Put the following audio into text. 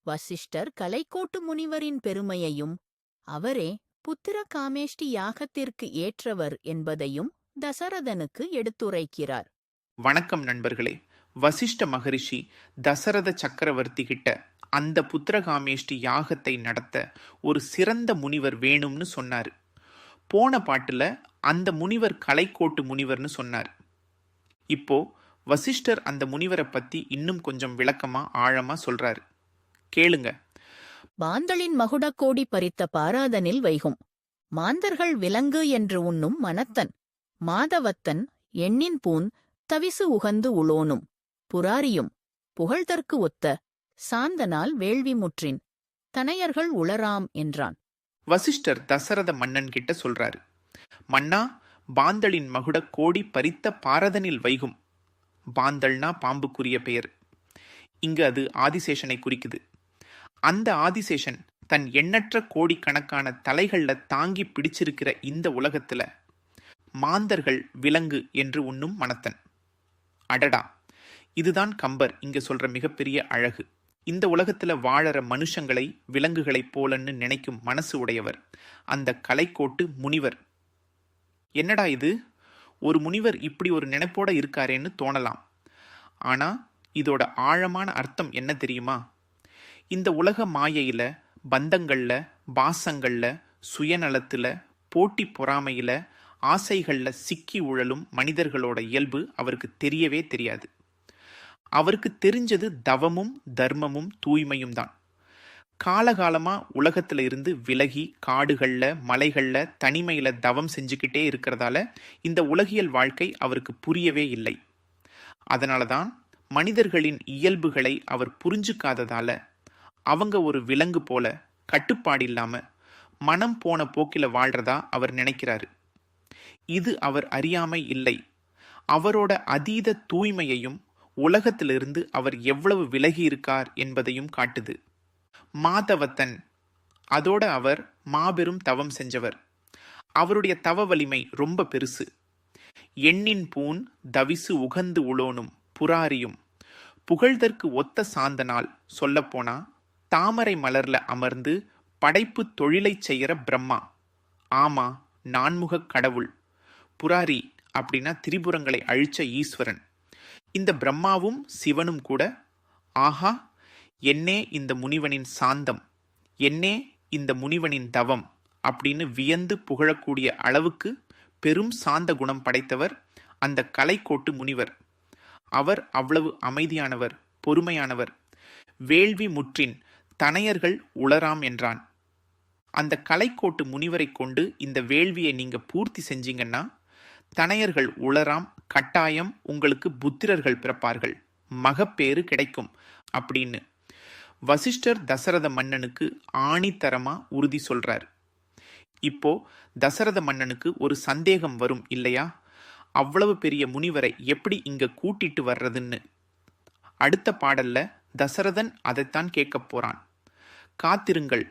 வசிஷ்டர் கலைக்கோட்டு முனிவரின் பெருமையையும் அவரே புத்திர காமேஷ்டி யாகத்திற்கு ஏற்றவர் என்பதையும் தசரதனுக்கு எடுத்துரைக்கிறார். வணக்கம் நண்பர்களே. வசிஷ்ட மகரிஷி தசரத சக்கரவர்த்தி கிட்ட அந்த புத்திரகாமேஷ்டி யாகத்தை நடத்த ஒரு சிறந்த முனிவர் வேணும்னு சொன்னார். போன பாட்டுல அந்த முனிவர் கலைக்கோட்டு முனிவர்னு சொன்னார். இப்போ வசிஷ்டர் அந்த முனிவரை பத்தி இன்னும் கொஞ்சம் விளக்கமா ஆழமா சொல்றாரு. கேளுங்க. பாந்தளின் மகுடக்கோடி பறித்த பாராதனில் வைகும் மாந்தர்கள் விலங்கு என்று உண்ணும் மனத்தன் மாதவத்தன் எண்ணின் பூன் தவிசு உகந்து உளோனும் புராரியும் புகழ்தற்கு ஒத்த சாந்தனால் வேள்வி முற்றின் தனையர்கள் உளராம் என்றான். வசிஷ்டர் தசரத மன்னன் கிட்ட சொல்றாரு, மன்னா, பாந்தளின் மகுட கோடி பறித்த பாரதனில் வைகும். பாந்தள்னா பாம்புக்குரிய பெயர். இங்கு அது ஆதிசேஷனை குறிக்குது. அந்த ஆதிசேஷன் தன் எண்ணற்ற கோடிக்கணக்கான தலைகள்ல தாங்கி பிடிச்சிருக்கிற இந்த உலகத்துல மாந்தர்கள் விலங்கு என்று உண்ணும் மனத்தன். அடடா, இதுதான் கம்பர் இங்க சொல்ற மிகப்பெரிய அழகு. இந்த உலகத்துல வாழற மனுஷங்களை விலங்குகளைப் போலன்னு நினைக்கும் மனசு உடையவர் அந்த கலைக்கோட்டு முனிவர். என்னடா இது, ஒரு முனிவர் இப்படி ஒரு நினைப்போட இருக்காரேன்னு தோணலாம். ஆனா இதோட ஆழமான அர்த்தம் என்ன தெரியுமா? இந்த உலக மாயையில, பந்தங்கள்ல, பாசங்கள்ல, சுயநலத்துல, போட்டி பொறாமையில, ஆசைகள்ல சிக்கி உழலும் மனிதர்களோட இயல்பு அவருக்கு தெரியவே தெரியாது. அவருக்கு தெரிஞ்சது தவமும் தர்மமும் தூய்மையும் தான். காலகாலமா உலகத்துல இருந்து விலகி காடுகள்ல, மலைகள்ல, தனிமையில தவம் செஞ்சுக்கிட்டே இருக்கிறதால இந்த உலகியல் வாழ்க்கை அவருக்கு புரியவே இல்லை. அதனாலதான் மனிதர்களின் இயல்புகளை அவர் புரிஞ்சுக்காததால அவங்க ஒரு விலங்கு போல கட்டுப்பாடில்லாம மனம் போன போக்கில வாழ்றதா அவர் நினைக்கிறாரு. இது அவர் அறியாமை இல்லை, அவரோட அதீத தூய்மையையும் உலகத்திலிருந்து அவர் எவ்வளவு விலகி இருக்கார் என்பதையும் காட்டுது. மாதவத்தன், அதோட அவர் மாபெரும் தவம் செஞ்சவர். அவருடைய தவ வலிமை ரொம்ப பெருசு. எண்ணின் பூன் தவிசு உகந்து உளோனும் புராரியும் புகழ்தற்கு ஒத்த சாந்தனால் சொல்லப்போனா தாமரை மலர்ல அமர்ந்து படைப்பு தொழிலை செய்யற பிரம்மா. ஆமா, நான்முகக் கடவுள். புராரி அப்படின்னா திரிபுரங்களை அழிச்ச ஈஸ்வரன். இந்த பிரம்மாவும் சிவனும் கூட ஆஹா, என்னே இந்த முனிவனின் சாந்தம், என்னே இந்த முனிவனின் தவம் அப்படின்னு வியந்து புகழக்கூடிய அளவுக்கு பெரும் சாந்த குணம் படைத்தவர் அந்த கலைக்கோட்டு முனிவர். அவர் அவ்வளவு அமைதியானவர், பொறுமையானவர். வேள்வி முற்றின் தனையர்கள் உளராம் என்றான். அந்த கலைக்கோட்டு முனிவரை கொண்டு இந்த வேள்வியை நீங்க பூர்த்தி செஞ்சீங்கன்னா தனையர்கள் உளராம், கட்டாயம் உங்களுக்கு புத்திரர்கள் பிறப்பார்கள், மகப்பேறு கிடைக்கும் அப்படின்னு வசிஷ்டர் தசரத மன்னனுக்கு ஆணித்தரமா உறுதி சொல்றார். இப்போ தசரத மன்னனுக்கு ஒரு சந்தேகம் வரும் இல்லையா? அவ்வளவு பெரிய முனிவரை எப்படி இங்க கூட்டிட்டு வர்றதுன்னு. அடுத்த பாடல்ல தசரதன் அதைத்தான் கேட்க போறான். காத்திருங்கள்.